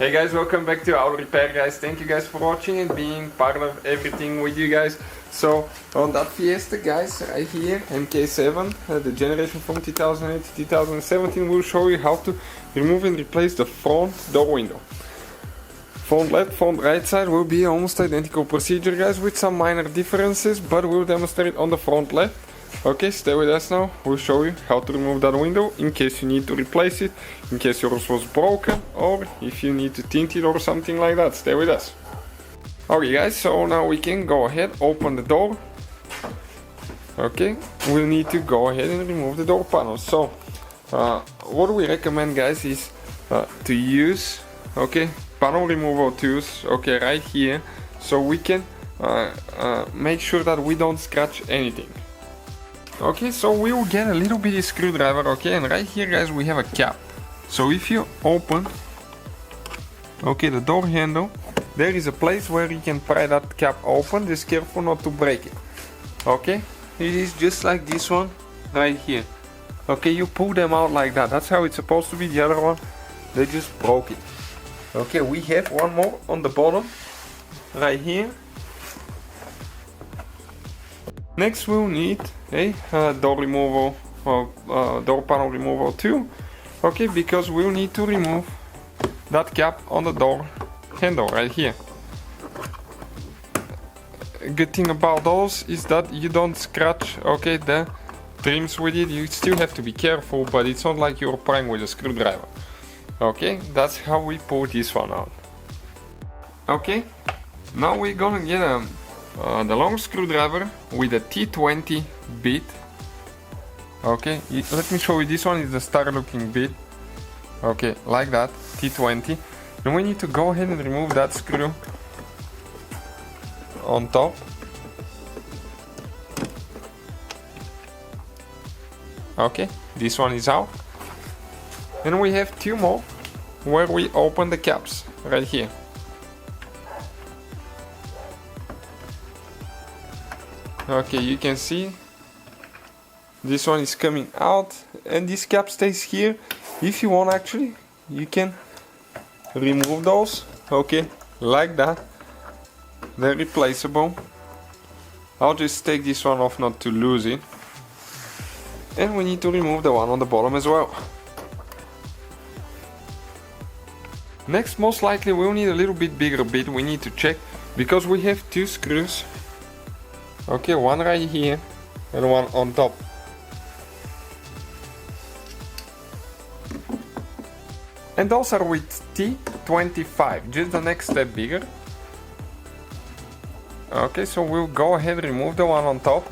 Hey guys, welcome back to Auto Repair guys. Thank you guys for watching and being part of everything with you guys. So on that Fiesta guys, right here, Mk7, the generation from 2008 to 2017, we'll show you how to remove and replace the front door window. Front left, front right side will be almost identical procedure guys, with some minor differences, but we'll demonstrate on the front left. Okay, stay with us now. We'll show you how to remove that window in case you need to replace it, in case yours was broken, or if you need to tint it or something like that. Stay with us. Okay guys, so now we can go ahead, open the door. Okay, we'll need to go ahead and remove the door panel. So what we recommend guys is to use panel removal tools, right here, so we can make sure that we don't scratch anything. Okay, so we will get a little bitty screwdriver, and right here guys we have a cap. So if you open the door handle, there is a place where you can pry that cap open. Just careful not to break it. Okay, it is just like this one right here. Okay, you pull them out like that. That's how it's supposed to be. The other one, they just broke it. Okay, we have one more on the bottom right here. Next we'll need a door removal or door panel removal too. Okay, because we'll need to remove that cap on the door handle right here. A good thing about those is that you don't scratch the trims with it. You still have to be careful, but it's not like you're prying with a screwdriver. Okay, that's how we pull this one out. Okay, now we're gonna get the long screwdriver with a T20 bit. Okay, let me show you. This one is the star looking bit. Okay, like that, T20. And we need to go ahead and remove that screw on top. Okay, this one is out. And we have two more where we open the caps right here. Okay, you can see this one is coming out and this cap stays here. If you want, actually you can remove those, like that. They're replaceable. I'll just take this one off not to lose it. And we need to remove the one on the bottom as well. Next, most likely we'll need a little bit bigger bit. We need to check because we have two screws. Okay, one right here and one on top. And those are with T25, just the next step bigger. Okay, so we'll go ahead and remove the one on top.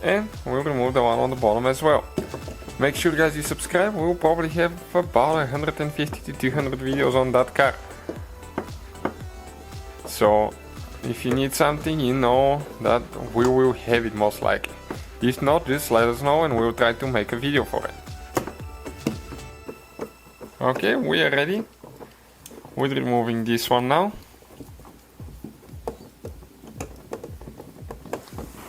And we'll remove the one on the bottom as well. Make sure guys you subscribe. We'll probably have about 150 to 200 videos on that car. So if you need something, you know that we will have it most likely. If not, just let us know and we'll try to make a video for it. Okay, we are ready with removing this one now.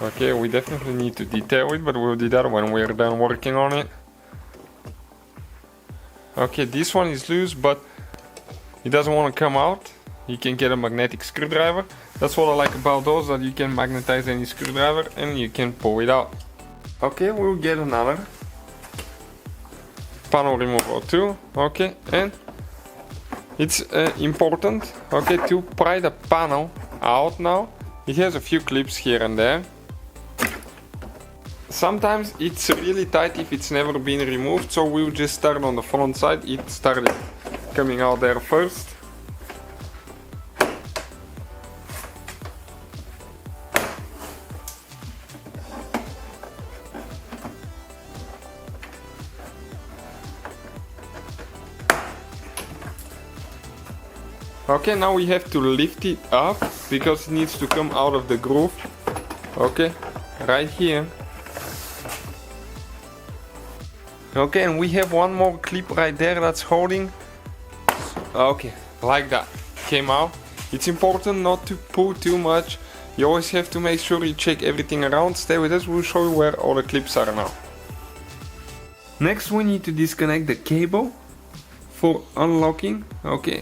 Okay, we definitely need to detail it, but we'll do that when we're done working on it. Okay, this one is loose, but it doesn't want to come out. You can get a magnetic screwdriver. That's what I like about those, that you can magnetize any screwdriver and you can pull it out. Okay, we'll get another panel removal too. Okay, and it's important to pry the panel out now. It has a few clips here and there. Sometimes it's really tight if it's never been removed, so we'll just start on the front side. It started coming out there first. Okay, now we have to lift it up because it needs to come out of the groove. Okay, right here. Okay, and we have one more clip right there that's holding. Okay, like that. Came out. It's important not to pull too much. You always have to make sure you check everything around. Stay with us, we'll show you where all the clips are now. Next we need to disconnect the cable for unlocking, okay,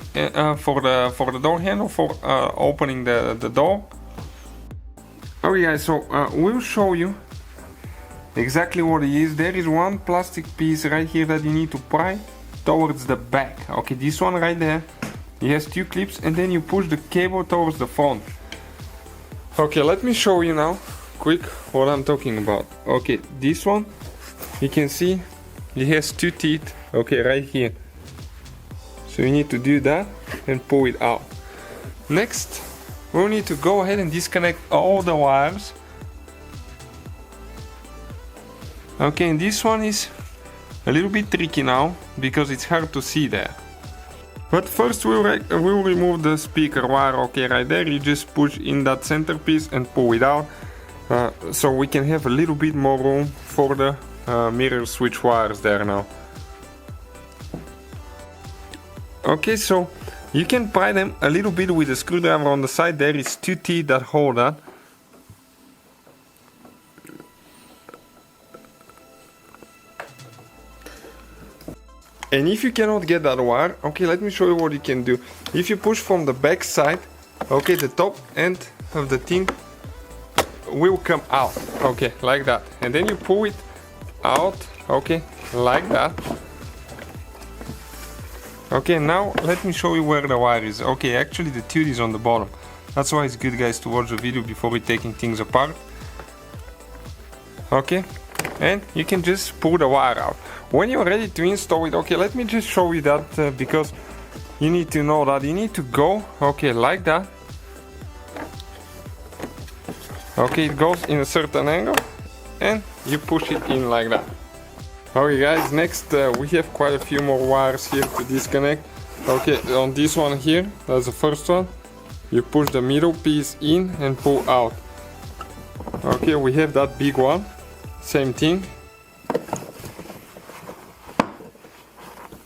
for the door handle, for opening the door. Okay guys, so we'll show you exactly what it is. There is one plastic piece right here that you need to pry towards the back. Okay, this one right there, it has two clips, and then you push the cable towards the front. Okay, let me show you now quick what I'm talking about. Okay, this one, you can see it has two teeth, okay, right here. So you need to do that and pull it out. Next, we'll need to go ahead and disconnect all the wires. Okay, and this one is a little bit tricky now because it's hard to see there. But first we'll remove the speaker wire, okay, right there. You just push in that centerpiece and pull it out, so we can have a little bit more room for the mirror switch wires there now. Okay, so you can pry them a little bit with a screwdriver on the side. There is two teeth that hold that. And if you cannot get that wire, okay, let me show you what you can do. If you push from the back side, okay, the top end of the tint will come out, okay, like that. And then you pull it out, okay, like that. Okay, now let me show you where the wire is. Okay, actually the tooth is on the bottom. That's why it's good, guys, to watch the video before we're taking things apart. Okay, and you can just pull the wire out. When you're ready to install it, okay, let me just show you that because you need to know that you need to go, okay, like that. Okay, it goes in a certain angle and you push it in like that. Okay guys, next we have quite a few more wires here to disconnect. Okay, on this one here, that's the first one. You push the middle piece in and pull out. Okay, we have that big one, same thing.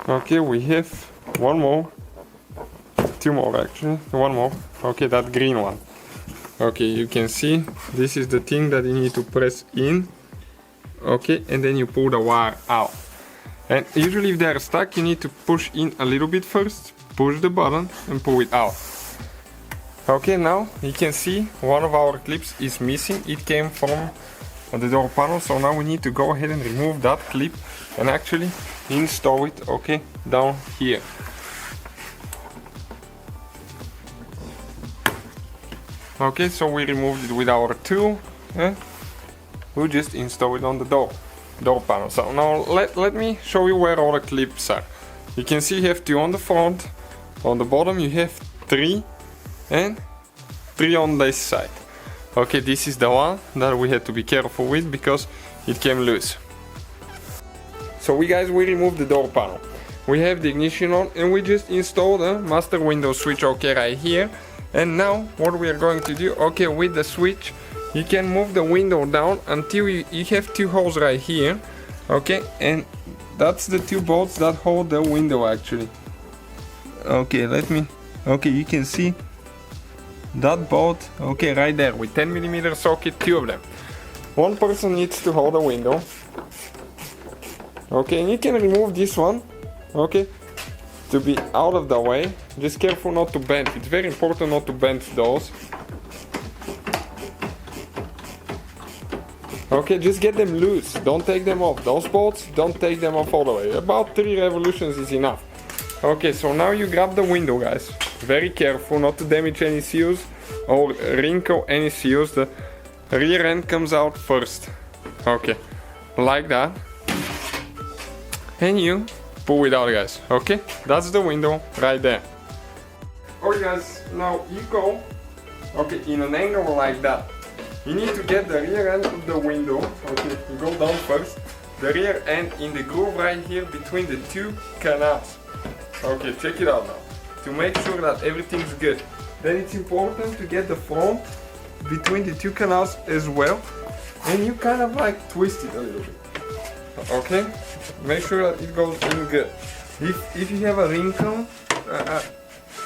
Okay, we have one more, two more actually, one more. Okay, that green one. Okay, you can see this is the thing that you need to press in. Okay, and then you pull the wire out. And usually if they are stuck, you need to push in a little bit first, push the button and pull it out. Okay, now you can see one of our clips is missing. It came from the door panel, so now we need to go ahead and remove that clip and actually install it, okay, down here. Okay, so we removed it with our tool and we'll just install it on the door panel. So now let me show you where all the clips are. You can see you have two on the front, on the bottom you have three and three on this side. Okay, this is the one that we had to be careful with because it came loose. So we removed the door panel. We have the ignition on and we just installed a master window switch, okay, right here. And now what we are going to do, okay, with the switch you can move the window down until you have two holes right here, okay, and that's the two bolts that hold the window actually. Okay, okay, you can see that bolt, okay, right there with 10mm socket, two of them. One person needs to hold the window. Okay, and you can remove this one, okay, to be out of the way. Just careful not to bend. It's very important not to bend those. Okay, just get them loose. Don't take them off. Those bolts, don't take them off all the way. About 3 revolutions is enough. Okay, so now you grab the window, guys. Very careful not to damage any seals or wrinkle any seals. The rear end comes out first. Okay, like that. And you pull it out, guys. Okay, that's the window right there. Okay guys, now you go, okay, in an angle like that. You need to get the rear end of the window. Okay, you go down first. The rear end in the groove right here between the two canals. Okay, check it out now. To make sure that everything's good. Then it's important to get the front between the two canals as well. And you kind of like twist it a little bit. Okay, make sure that it goes in good. If you have a wrinkle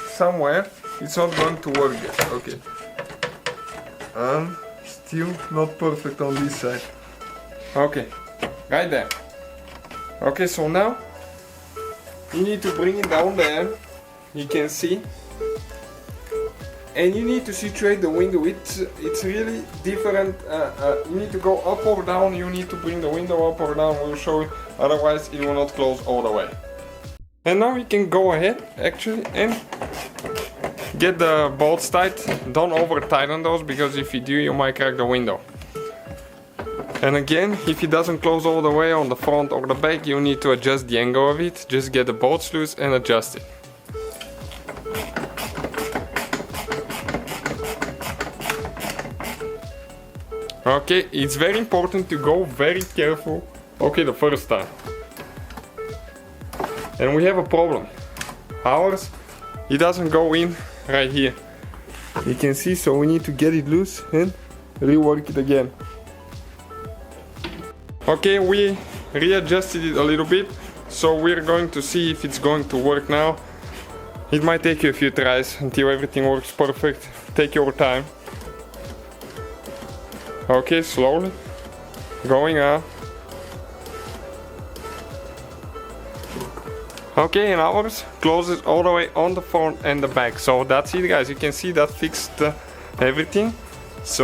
somewhere, it's not going to work good. Okay, still not perfect on this side. Okay, right there. Okay, so now you need to bring it down there, you can see, and you need to situate the window. It's really different. You need to go up or down, you need to bring the window up or down, we'll show you, otherwise it will not close all the way. And now you can go ahead actually and get the bolts tight. Don't over tighten those, because if you do, you might crack the window. And again, if it doesn't close all the way on the front or the back, you need to adjust the angle of it. Just get the bolts loose and adjust it. Okay, it's very important to go very careful. Okay, the first time. And we have a problem. Ours, it doesn't go in right here. You can see, so we need to get it loose and rework it again. Okay, we readjusted it a little bit, so we're going to see if it's going to work now. It might take you a few tries until everything works perfect. Take your time. Okay, slowly going up. Okay, and ours closes all the way on the front and the back. So that's it, guys. You can see that fixed everything.